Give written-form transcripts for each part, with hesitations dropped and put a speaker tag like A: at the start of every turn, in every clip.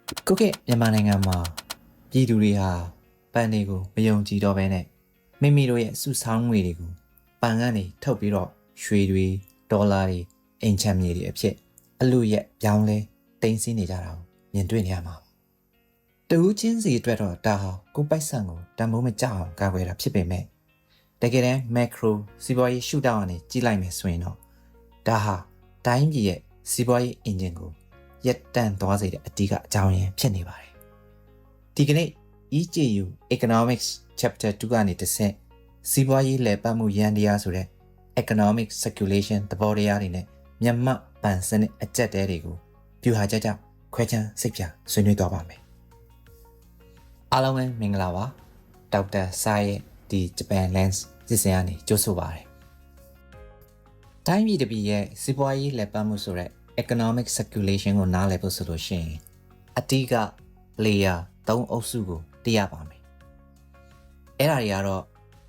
A: ကိုကဲမြန်မာနိုင်ငံမှာပြည်သူတွေဟာပန်တွေကိုမယုံကြည်တော့ဘဲနဲ့မိမိတို့ရဲ့စုဆောင်းငွေတွေကိုပန်ကနေထုတ်ပြီးတော့ရွှေတွေဒေါ်လာတွေအိမ်ချမ်းမြေတွေအဖြစ်အလူရက်ပြောင်းလဲတင်စီနေကြတာကိုမြင်တွေ့နေရမှာတူးချင်းစီအတွက်တော့ဒါဟာကိုပိုက်ဆံကိုတန်ဖိုးမကြအောင်ကာကွယ်တာဖြစ်ပေမဲ့တကယ်တမ်း macro စီးပွားရေးရှုထောင့်ကနေကြည့်လိုက်မယ်ဆိုရင်တော့ဒါဟာတိုင်းပြည်ရဲ့စီးပွားရေး engine ကိုရက်တန့်သွားစေတဲ့အဓိကအကြောင်းရင်းဖြစ်နေပါတယ်ဒီကနေ့ EJU Economics Chapter 2ကနေတစ်ဆင့်စီးပွားရေးလည်ပတ်မှုယန္တရားဆိုတဲ့ Economic Circulation သဘောတရားတွေနဲ့မြန်မာပန်စနစ်အကျက်တဲတွေကိုဗျူဟာချက်ကြောင့်ခွဲခြမ်းစိတ်ပြဆွေးနွေးသွားပါမယ်အားလုံးပဲမင်္ဂလာပါဒေါက်တာစာရဲ့ဒီ Japan Lens စီစဉ်ကနေကြိုဆိုပါရစေတိုင်းပြည်တစ်ပြည်ရဲ့စီးပွားရေးလည်ပတ်မှုဆိုတဲ့economic circulation ကိုနားလည်ဖို့ဆိုလို့ရှိရင်အတိက layer 3အုပ်စုကိုသိရပါမယ်။အဲ့ဒါတွေကတော့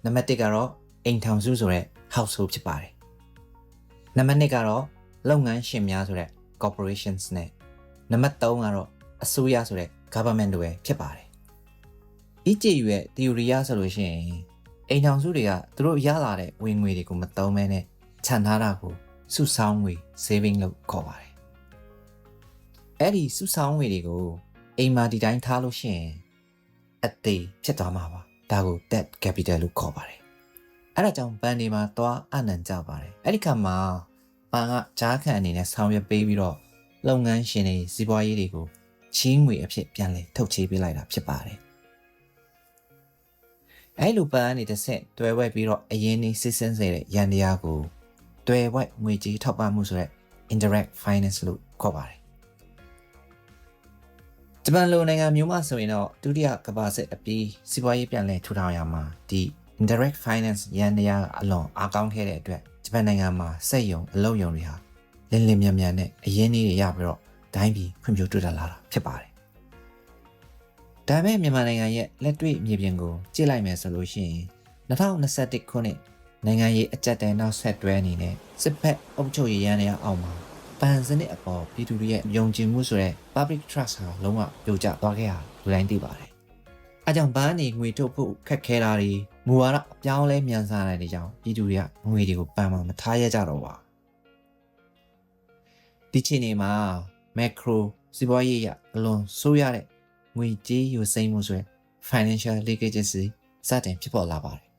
A: နံပါတ်1ကတော့အိမ်ထောင်စုဆိုတဲ့ household ဖြစ်ပါတယ်။နံပါတ်2ကတော့လုပ်ငန်းရှင်များဆိုတဲ့ corporations နဲ့နံပါတ်3ကတော့အစိုးရဆိုတဲ့ government တွေဖြစ်ပါတယ်။ EJU ရဲ့ theory ရဆိုလို့ရှိရင်အိမ်ထောင်စုတွေကသူတို့ရလာတဲ့ဝင်ငွေတွေကိုမသုံးဘဲနဲ့ခြံထားတာကိုစုဆောင်းငွေ saving လို့ခေါ်ပါတယ်။အဲ့ဒီစုဆောင်းငွေတွေကိုအိမ်မှာဒီတိုင်းထားလို့ရှိရင်အသေးဖြစ်သွားမှာပါ။ဒါကို debt capital လို့ခေါ်ပါတယ်။အဲ့ဒါကြောင့်ဘဏ်တွေမှာသွားအနံကြပါတယ်။အဲ့ဒီခါမှာဘဏ်ကကြားခံအနေနဲ့ဆောင်ရွက်ပေးပြီးတော့လုပ်ငန်းရှင်တွေစီးပွားရေးတွေကိုချီးငွေအဖြစ်ပြန်လည်ထုတ်ချေးပေးလိုက်တာဖြစ်ပါတယ်။အဲ့လိုဘဏ်ကနေတစ်ဆင့်တွဲဝဲပြီးတော့အရင်နေစစ်စင်းစေတဲ့ရန်တရားကိုတွဲဝက်ငွေကြေးထောက်ပံ့မှုဆိုတဲ့ indirect finance လို့ခေါ်ပါတယ်။ဂျပန်လိုနိုင်ငံမျိုးမှာဆိုရင်တော့ဒုတိယကမ္ဘာစစ်အပြီးစီးပွားရေးပြန်လည်ထူထောင်ရမှာဒီ indirect finance ရန်တရားအလွန်အားကောင်းခဲ့တဲ့အတွက်ဂျပန်နိုင်ငံမှာစက်ရုံအလုပ်ရုံတွေဟာလင်းလင်းမြန်မြန်နဲ့အရင်းနှီးတွေရပြီးတော့တိုင်းပြည်ဖွံ့ဖြိုးတိုးတက်လာတာဖြစ်ပါတယ်။ဒါပေမဲ့မြန်မာနိုင်ငံရဲ့လက်တွေ့မြေပြင်ကိုကြည့်လိုက်မယ်ဆိုလို့ရှိရင်2021ခုနှစ်နိုင်ငံရေးအကြက်တဲနောက်ဆက်တွဲအနေနဲ့စစ်ဖက်အုပ်ချုပ်ရေးရန်တွေအောက်မှာပန်စနစ်အပေါ်ပြည်သူတွေရဲ့ယုံကြည်မှုဆိုတဲ့ public trust ဟာလုံးဝပြိုကျသွားခဲ့တာလူတိုင်းသိပါတယ်။အဲကြောင့်ဘဏ်နေငွေထုတ်ဖို့ခက်ခဲတာတွေမူဝါဒအပြောင်းလဲမြန်ဆန်လာတဲ့ကြောင့်ပြည်သူတွေကငွေတွေကိုပန်မှာမထားရကြတော့ပါ။ဒီချိန်မှာ macro စီးပွားရေးအလွန်ဆိုးရတဲ့ငွေကြေးယူစိမ့်မှုဆိုတဲ့ financial leakages စတင်ဖြစ်ပေါ်လာပါတယ်။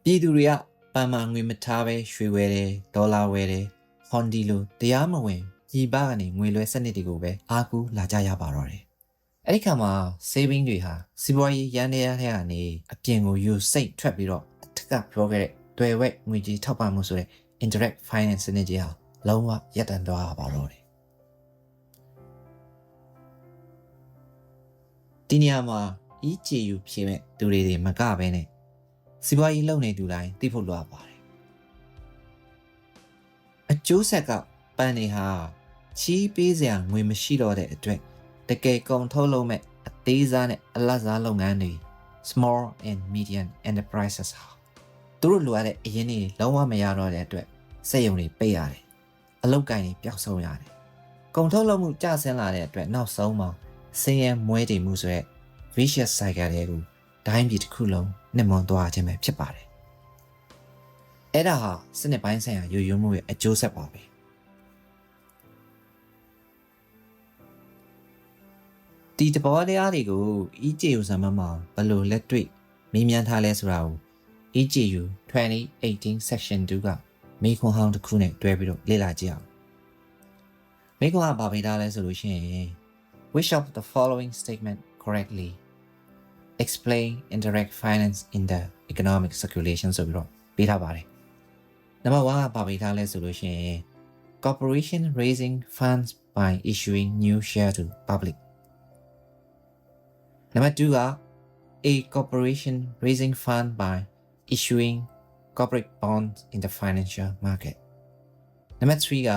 A: ပြည်သူတွေကပန်မာငွေမထားပဲရွှေဝယ်တယ်ဒေါ်လာဝယ်တယ်ဟွန်ဒီလိုတရားမဝင်ပြည်ပကနေငွေလွှဲစနစ်တွေကိုပဲအားကိုးလာကြရပါတော့တယ်။အဲ့ဒီခါမှာ saving တွေဟာစီးပွားရေးရန်တရားထဲကနေအပြင်ကိုယူစိတ်ထွက်ပြီးတော့အထက်ကပြောခဲ့တဲ့တွယ်ဝက်ငွေကြေးထောက်ပံ့မှုဆိုတဲ့ indirect finance စနစ်ကြီးဟာလုံးဝရပ်တန့်သွားပါတော့တယ်။ဒီနေရာမှာ EJU ဖြေမဲ့သူတွေမကပဲနဲ့စီးပွားရေးလုပ်နေသူတိုင်းသိဖို့လိုအပ်ပါတယ်အကျိုးဆက်ကပန်နေဟာချီးပေးစရာငွေမရှိတော့တဲ့အတွက်တကယ်ကုန်ထုတ်လုပ်မဲ့အသေးစားနဲ့အလတ်စားလုပ်ငန်းတွေ small and medium enterprises ဟာသူတို့လိုအပ်တဲ့အရင်းတွေလုံးဝမရတော့တဲ့အတွက်စက်ရုံတွေပိတ်ရတယ်အလုပ်ကိုင်တွေပျောက်ဆုံးရတယ်ကုန်ထုတ်လုပ်မှုကျဆင်းလာတဲ့အတွက်နောက်ဆုံးမှာဆင်းရဲမွဲတေမှုဆိုတဲ့ vicious cycle တွေကိုတိုင်းပြည်တစ်ခုလုံးနှိမ့်မွန်သွားခြင်းပဲဖြစ်ပါတယ်။အဲ့ဒါဟာစနစ်ပိုင်းဆိုင်ရာယိုယွင်းမှုရဲ့အကျိုးဆက်ပါပဲ။ဒီတဘောတရားတွေကို EJU ဇာတ်မှာဘယ်လိုလက်တွေ့မေးမြန်းထားလဲဆိုတာကို EJU 2018 section 2ကမေးခွန်းဟောင်းတစ်ခုနဲ့တွဲပြီးတော့လေ့လာကြည့်အောင်။မေးခွန်းကဘာပေးထားလဲဆိုလို့ရှိရင် which of the following statement correctly explain indirect finance in the economic circulation ဆိုပြီးတော့ပေးထားပါတယ်။နံပါတ်1ကပါပေးထားလဲဆိုလို့ရှိရင် corporation raising funds by issuing new share to public နံပါတ်2က a corporation raising fund by issuing corporate bonds in the financial market နံပါတ်3က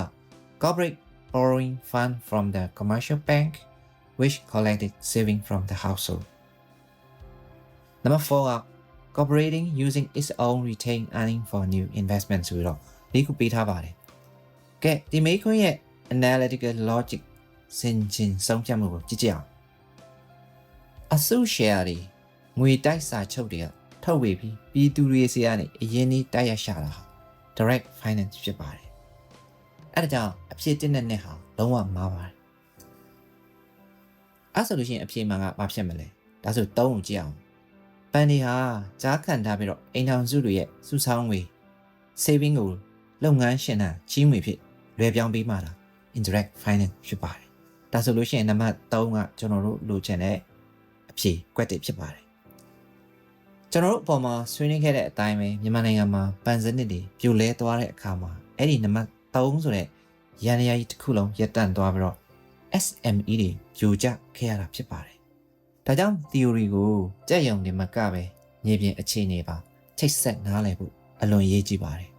A: corporate borrowing fund from the commercial bank which collected saving from the household Number 4 cooperating using its own retained earning for new investments ဆိုတော့ဒီခုပေးထားပါတယ်။ကဲဒီမေးခွန်းရဲ့ analytical logic စင်ကျင်ဆုံးဖြတ်မှုကိုကြည့်ကြအောင်အစုရှယ်ယာတွေငွေတိုက်စာချုပ်တွေကထုတ်ဝေပြီးပြည်သူတွေစီကနေအရင်နေ့တိုက်ရရှာတာဟာ direct finance ဖြစ်ပါတယ်အဲ့ဒါကြောင့်အဖြစ်1နဲ့2ဟာလုံးဝမှားပါတယ်အဲ့ဆိုလို့ရှိရင်အဖြစ်မှန်ကဘာဖြစ်မလဲဒါဆို3ကိုကြည့်အောင်ပန်ဒီဟာကြားခံထားပြီးတော့အိမ်ထောင်စုတွေရဲ့စုဆောင်းငွေ saving ကိုလုပ်ငန်းရှင်တာကြီးငွေဖြစ်လွယ်ပြောင်းပေးမှတာ indirect finance ဖြစ်ပါတယ်ဒါဆိုလို့ရှိရင်နံပါတ်3ကကျွန်တော်တို့လိုချင်တဲ့အဖြေကွက်တစ်ဖြစ်ပါတယ်ကျွန်တော်တို့အပေါ်မှာဆွေးနွေးခဲ့တဲ့အတိုင်းပဲမြန်မာနိုင်ငံမှာပန်စနစ်တွေပြိုလဲသွားတဲ့အခါမှာအဲ့ဒီနံပါတ်3ဆိုတဲ့ရန်ရာကြီးတစ်ခုလုံးရပ်တန့်သွားပြီးတော့ SME တွေပြိုကျခဲ့ရတာဖြစ်ပါတယ်ဒါကြောင့် theory ကိုကြက်ရုံတွေမကပဲမြေပြင်အခြေအနေပါချိတ်ဆက်နားလည်ဖို့အလွန်ရေးကြည့်ပါတယ်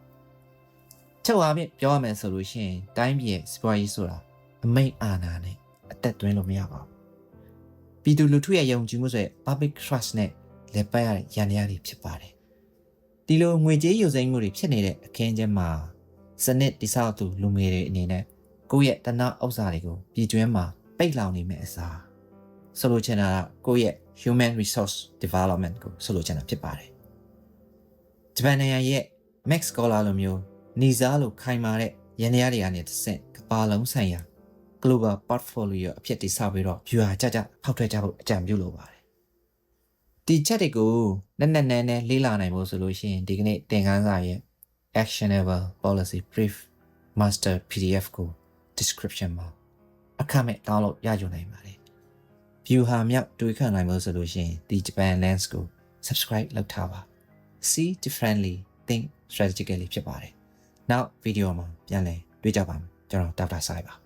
A: ချုပ်အားဖြင့်ပြောရမယ်ဆိုလို့ရှိရင်တိုင်းပြည်ရဲ့စီးပွားရေးဆိုတာအမိန့်အာဏာနဲ့အသက်သွင်းလို့မရပါဘူးပြည်သူလူထုရဲ့ယုံကြည်မှုဆိုတဲ့ public trust နဲ့လက်ပတ်ရတဲ့ရန်ရာတွေဖြစ်ပါတယ်ဒီလိုငွေကြေးယူစိမ်းမှုတွေဖြစ်နေတဲ့အခင်းကျင်းမှာစနစ်တိဆောက်သူလူငယ်တွေအနေနဲ့ကိုယ့်ရဲ့တနာဥစ္စာတွေကိုပြည်ကျွင်းမှာပိတ်လောင်နေမယ့်အစားဆိုလိုချင်တာကကိုယ့်ရဲ့ human resource development ကိုဆိုလိုချင်တာဖြစ်ပါတယ်ဂျပန်နိုင်ငံရဲ့ Max Scholar လိုမျိုးနေစားလိုခိုင်မာတဲ့ရန်ရာတွေကနေတစ်ဆင့်ကမ္ဘာလုံးဆိုင်ရာ global portfolio အဖြစ်တိဆောက်ပြီးတော့ view ကြကြဖောက်ထွက်ကြဖို့အကြံပြုလိုပါတယ်ဒီချက်တွေကိုနက်နဲလေးလာနိုင်ဖို့ဆိုလို့ရှိရင်ဒီကနေ့သင်ခန်းစာရဲ့ actionable policy brief master PDF ကို description မှာအခမဲ့ download ရယူနိုင်ပါတယ် view ဟာမြောက်တွေးခံနိုင်ဖို့ဆိုလို့ရှိရင်ဒီ Japan Lens ကို subscribe လုပ်ထားပါ see differently think strategically ဖြစ်ပါတယ်နောက်ဗီဒီယိုမှာပြန်လည်တွေ့ကြပါမယ်ကျွန်တော်ဒေါက်တာဆိုင်ပါ